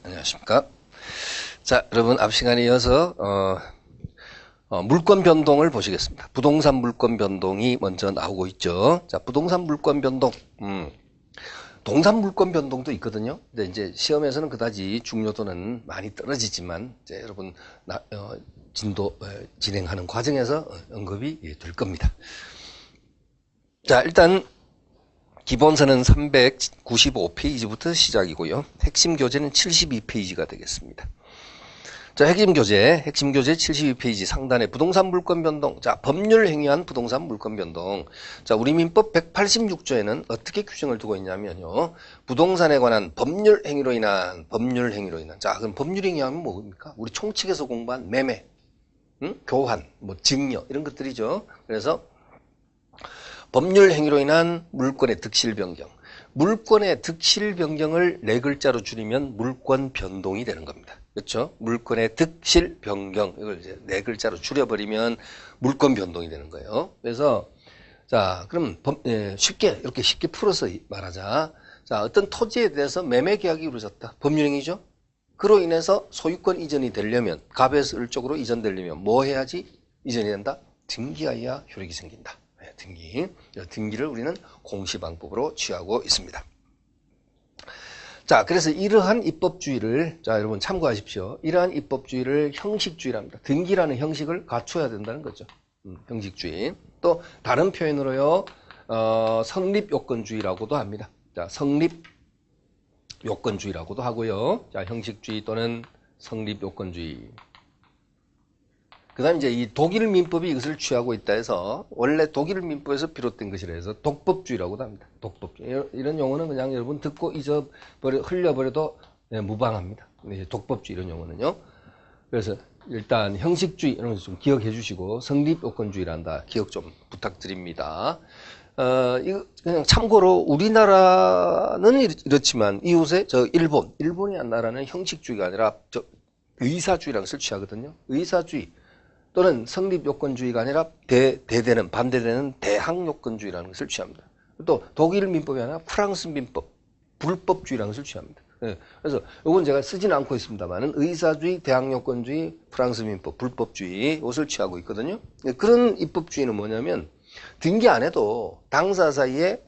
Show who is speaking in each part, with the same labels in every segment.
Speaker 1: 안녕하십니까. 자, 여러분 앞 시간에 이어서 물권 변동을 보시겠습니다. 부동산 물권 변동이 먼저 나오고 있죠. 자, 부동산 물권 변동, 동산 물권 변동도 있거든요. 근데 이제 시험에서는 그다지 중요도는 많이 떨어지지만 이제 여러분 진행하는 과정에서 언급이 될 겁니다. 자, 일단 기본서는 395페이지부터 시작이고요. 핵심 교재는 72페이지가 되겠습니다. 자, 핵심 교재 72페이지 상단에 부동산 물권 변동. 자, 법률 행위한 부동산 물권 변동. 자, 우리 민법 186조에는 어떻게 규정을 두고 있냐면요. 부동산에 관한 법률 행위로 인한. 자, 그럼 법률 행위하면 뭡니까? 우리 총칙에서 공부한 매매, 교환, 증여 이런 것들이죠. 그래서 법률 행위로 인한 물권의 득실 변경. 물권의 득실 변경을 네 글자로 줄이면 물권 변동이 되는 겁니다. 그렇죠? 물권의 득실 변경. 이걸 이제 네 글자로 줄여버리면 물권 변동이 되는 거예요. 그래서 자, 그럼 이렇게 쉽게 풀어서 말하자. 자, 어떤 토지에 대해서 매매 계약이 이루어졌다. 법률 행위죠? 그로 인해서 소유권 이전이 되려면, 갑에서 을쪽으로 이전되려면 뭐 해야지 이전이 된다? 등기하여야 효력이 생긴다. 등기를 우리는 공시방법으로 취하고 있습니다. 자, 그래서 이러한 입법주의를, 자, 여러분 참고하십시오. 이러한 입법주의를 형식주의랍니다. 등기라는 형식을 갖춰야 된다는 거죠. 형식주의. 또 다른 표현으로요, 성립요건주의라고도 합니다. 자, 성립요건주의라고도 하고요. 자, 형식주의 또는 성립요건주의. 그 다음에 이제 이 독일 민법이 이것을 취하고 있다 해서, 원래 독일 민법에서 비롯된 것이라 해서 독법주의라고도 합니다. 독법주의. 이런 용어는 그냥 여러분 듣고 흘려버려도 무방합니다. 독법주의 이런 용어는요. 그래서 일단 형식주의 이런 거 좀 기억해 주시고, 성립요건주의란다. 기억 좀 부탁드립니다. 이거 그냥 참고로 우리나라는 이렇지만 이웃에 일본이 한 나라는 형식주의가 아니라 의사주의라는 것을 취하거든요. 의사주의. 또는 성립요건주의가 아니라 반대되는 대항요건주의라는 것을 취합니다. 또 독일 민법이 아니라 프랑스 민법, 불법주의라는 것을 취합니다. 그래서 이건 제가 쓰지는 않고 있습니다만 의사주의, 대항요건주의, 프랑스 민법, 불법주의 이것을 취하고 있거든요. 그런 입법주의는 뭐냐면 등기 안 해도 당사자 사이에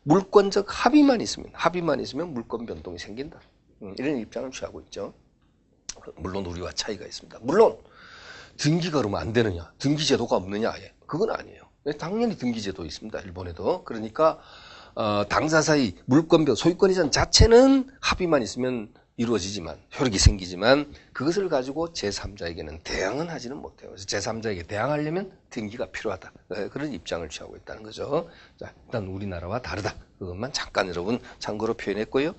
Speaker 1: 물권적 합의만 있으면 물권 변동이 생긴다. 이런 입장을 취하고 있죠. 물론 우리와 차이가 있습니다. 물론 등기가 그러면 안 되느냐, 등기제도가 없느냐, 그건 아니에요. 당연히 등기제도 있습니다. 일본에도. 그러니까 당사 사이 물권 소유권 이전 자체는 합의만 있으면 이루어지지만, 효력이 생기지만 그것을 가지고 제3자에게는 대항은 하지는 못해요. 그래서 제3자에게 대항하려면 등기가 필요하다. 그런 입장을 취하고 있다는 거죠. 자, 일단 우리나라와 다르다. 그것만 잠깐 여러분 참고로 표현했고요.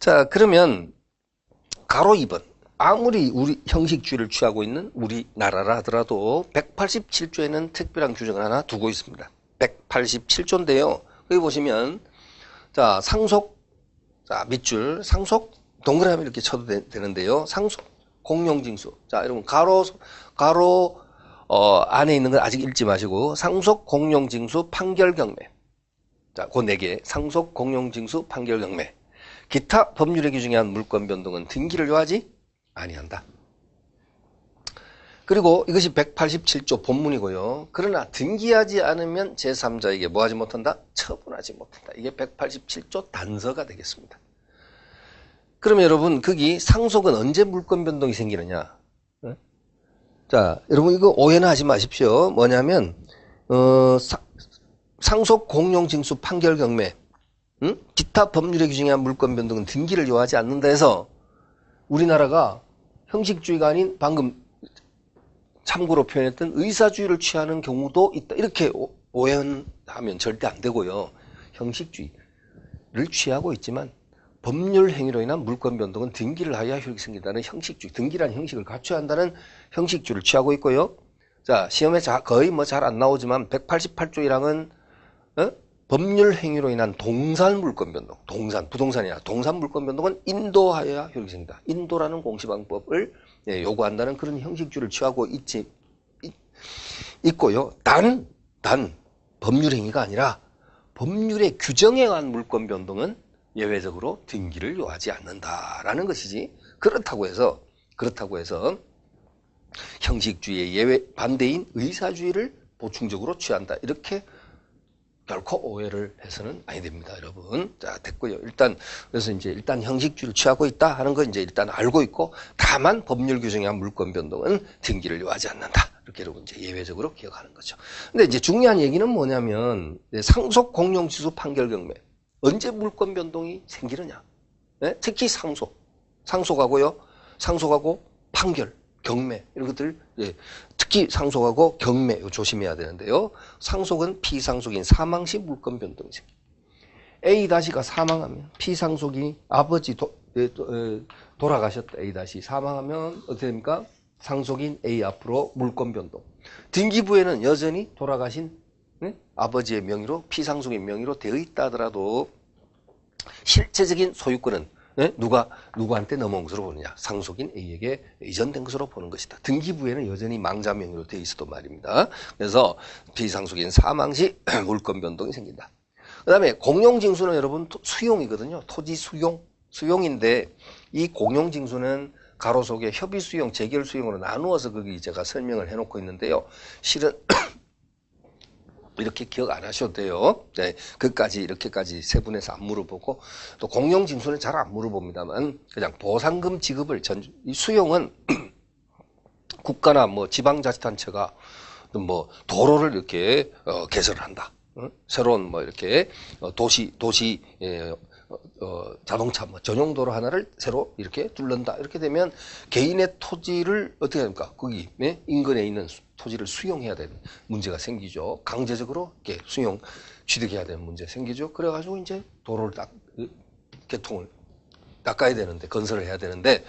Speaker 1: 자, 그러면 가로 2번. 아무리 우리 형식주의를 취하고 있는 우리나라라 하더라도 187조에는 특별한 규정을 하나 두고 있습니다. 187조인데요. 여기 보시면 자, 상속, 자, 밑줄 상속 동그라미 이렇게 쳐도 되는데요. 상속 공용징수. 자, 여러분 가로 안에 있는 건 아직 읽지 마시고 상속 공용징수 판결 경매. 자, 그 4개. 상속 공용징수 판결 경매. 기타 법률의 규정에 한 물권 변동은 등기를 요하지 아니한다. 그리고 이것이 187조 본문이고요. 그러나 등기하지 않으면 제3자에게 뭐하지 못한다? 처분하지 못한다. 이게 187조 단서가 되겠습니다. 그러면 여러분 거기 상속은 언제 물권 변동이 생기느냐? 자, 여러분 이거 오해는 하지 마십시오. 뭐냐면 상속 공용징수 판결 경매, 기타 법률의 규정에 한 물권 변동은 등기를 요하지 않는다 해서 우리나라가 형식주의가 아닌 방금 참고로 표현했던 의사주의를 취하는 경우도 있다. 이렇게 오해하면 절대 안 되고요. 형식주의를 취하고 있지만 법률 행위로 인한 물권 변동은 등기를 하여야 효력이 생긴다는 형식주의, 등기라는 형식을 갖춰야 한다는 형식주의를 취하고 있고요. 자, 시험에 거의 잘 안 나오지만 188조 1항은 법률 행위로 인한 동산 물권 변동, 부동산이 아니라 동산 물권 변동은 인도하여야 효력이 생긴다. 인도라는 공시방법을 요구한다는 그런 형식주의를 취하고 있고요. 단 법률 행위가 아니라 법률의 규정에 의한 물권 변동은 예외적으로 등기를 요하지 않는다라는 것이지. 그렇다고 해서 형식주의의 예외 반대인 의사주의를 보충적으로 취한다. 이렇게 결코 오해를 해서는 아니 됩니다, 여러분. 자, 됐고요. 그래서 일단 형식주의를 취하고 있다 하는 거 이제 일단 알고 있고, 다만 법률 규정에 한 물권 변동은 등기를 요하지 않는다. 이렇게 여러분 이제 예외적으로 기억하는 거죠. 근데 이제 중요한 얘기는 뭐냐면, 상속 공용 지수 판결 경매. 언제 물권 변동이 생기느냐? 네? 특히 상속하고 판결, 경매 이런 것들, 특히 상속하고 경매 조심해야 되는데요. 상속은 피상속인 사망 시 물권 변동이 생깁니다. A-가 사망하면 피상속인이 아버지 돌아가셨다. A- 사망하면 어떻게 됩니까? 상속인 A 앞으로 물권 변동. 등기부에는 여전히 돌아가신 아버지의 명의로 피상속인 명의로 되어 있다 하더라도 실제적인 소유권은 누구한테 넘어온 것으로 보느냐? 상속인 A에게 이전된 것으로 보는 것이다. 등기부에는 여전히 망자 명의로 되어 있어도 말입니다. 그래서 피상속인 사망 시 물권 변동이 생긴다. 그 다음에 공용징수는 여러분 수용이거든요. 토지 수용인데 이 공용징수는 가로 속에 협의 수용, 재결 수용으로 나누어서 거기 제가 설명을 해놓고 있는데요. 실은 이렇게 기억 안 하셔도 돼요. 네, 이렇게까지 세분해서 안 물어보고, 또 공용징수는 잘 안 물어봅니다만, 그냥 보상금 지급을 이 수용은 국가나 뭐 지방자치단체가 뭐 도로를 이렇게 개설을 한다. 새로운 뭐 이렇게 도시 자동차 뭐 전용도로 하나를 새로 이렇게 뚫는다. 이렇게 되면 개인의 토지를 어떻게 합니까? 거기 인근에 있는 토지를 수용해야 되는 문제가 생기죠. 강제적으로 이렇게 취득해야 되는 문제 생기죠. 그래가지고 이제 도로를 개통을 닦아야 되는데, 건설을 해야 되는데,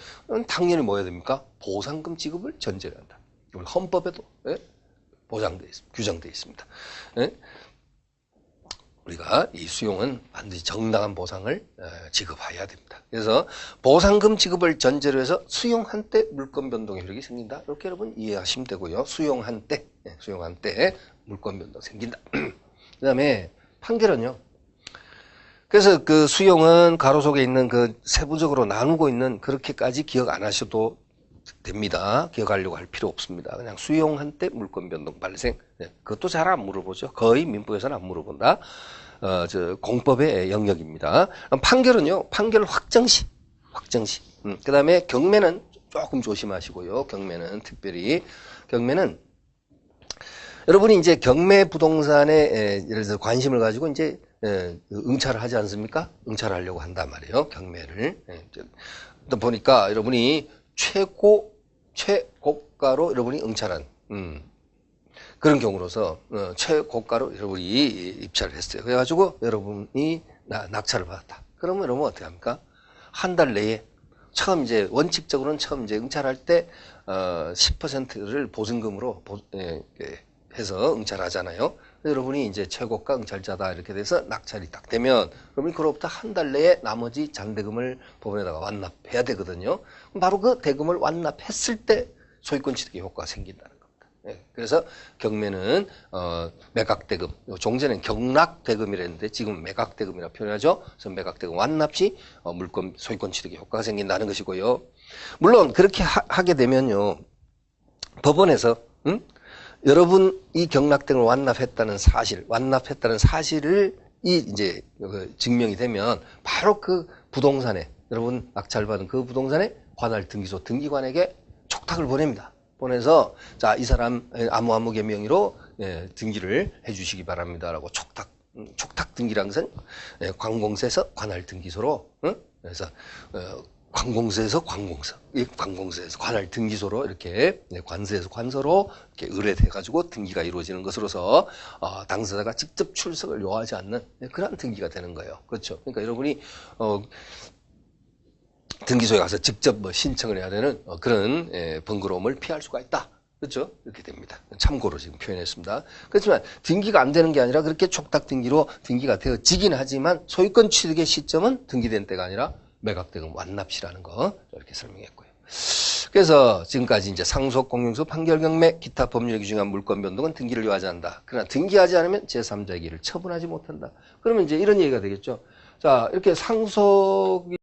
Speaker 1: 당연히 뭐 해야 됩니까? 보상금 지급을 전제로 한다. 우리 헌법에도 규정되어 있습니다. 우리가 이 수용은 반드시 정당한 보상을 지급해야 됩니다. 그래서 보상금 지급을 전제로 해서 수용한 때 물권 변동의 효력이 생긴다. 이렇게 여러분 이해하시면 되고요. 수용한 때 물권 변동 생긴다. 그 다음에 판결은요. 그래서 그 수용은 가로 속에 있는 그 세부적으로 나누고 있는, 그렇게까지 기억 안 하셔도 됩니다. 기억하려고 할 필요 없습니다. 그냥 수용한 때 물권 변동 발생. 그것도 잘 안 물어보죠. 거의 민법에서는 안 물어본다. 공법의 영역입니다. 판결은요. 판결 확정시. 그 다음에 경매는 조금 조심하시고요. 경매는 여러분이 이제 경매 부동산에 예를 들어서 관심을 가지고 이제 응찰을 하지 않습니까? 응찰하려고 한단 말이에요. 경매를. 또 보니까 여러분이 최고가로 여러분이 응찰한 그런 경우로서 최고가로 여러분이 입찰을 했어요. 그래가지고 여러분이 낙찰을 받았다. 그러면 여러분 어떻게 합니까? 한 달 내에 원칙적으로는 처음 응찰할 때 10%를 보증금으로 해서 응찰하잖아요. 여러분이 이제 최고가 응찰자다 이렇게 돼서 낙찰이 딱 되면 여러분이 그로부터 한 달 내에 나머지 잔대금을 법원에다가 완납해야 되거든요. 바로 그 대금을 완납했을 때 소유권 취득의 효과가 생긴다는 겁니다. 그래서 경매는 매각대금, 종전에는 경락대금이랬는데 지금 매각대금이라 표현하죠. 그래서 매각대금 완납 시 물권 소유권 취득의 효과가 생긴다는 것이고요. 물론 그렇게 하게 되면요, 법원에서 여러분 이 경락대금을 완납했다는 사실을 이제 증명이 되면 바로 그 부동산에, 여러분 낙찰받은 그 부동산에 관할 등기소 등기관에게 촉탁을 보냅니다. 보내서 자, 이 사람 아무개 명의로 등기를 해주시기 바랍니다라고 촉탁 등기라는 것은 관공서에서 관할 등기소로, 그래서 관공서에서 관할 등기소로 이렇게 관서에서 관서로 이렇게 의뢰돼가지고 등기가 이루어지는 것으로서 당사자가 직접 출석을 요하지 않는 그런 등기가 되는 거예요. 그렇죠. 그러니까 여러분이 등기소에 가서 직접 신청을 해야 되는 그런 번거로움을 피할 수가 있다. 그렇죠? 이렇게 됩니다. 참고로 지금 표현했습니다. 그렇지만 등기가 안 되는 게 아니라 그렇게 촉탁 등기로 등기가 되어지긴 하지만 소유권 취득의 시점은 등기된 때가 아니라 매각대금 완납시라는 거 이렇게 설명했고요. 그래서 지금까지 이제 상속, 공용수, 판결, 경매, 기타 법률에 규정한 물권 변동은 등기를 요하지 않는다. 그러나 등기하지 않으면 제3자의 기를 처분하지 못한다. 그러면 이제 이런 얘기가 되겠죠. 자, 이렇게 상속이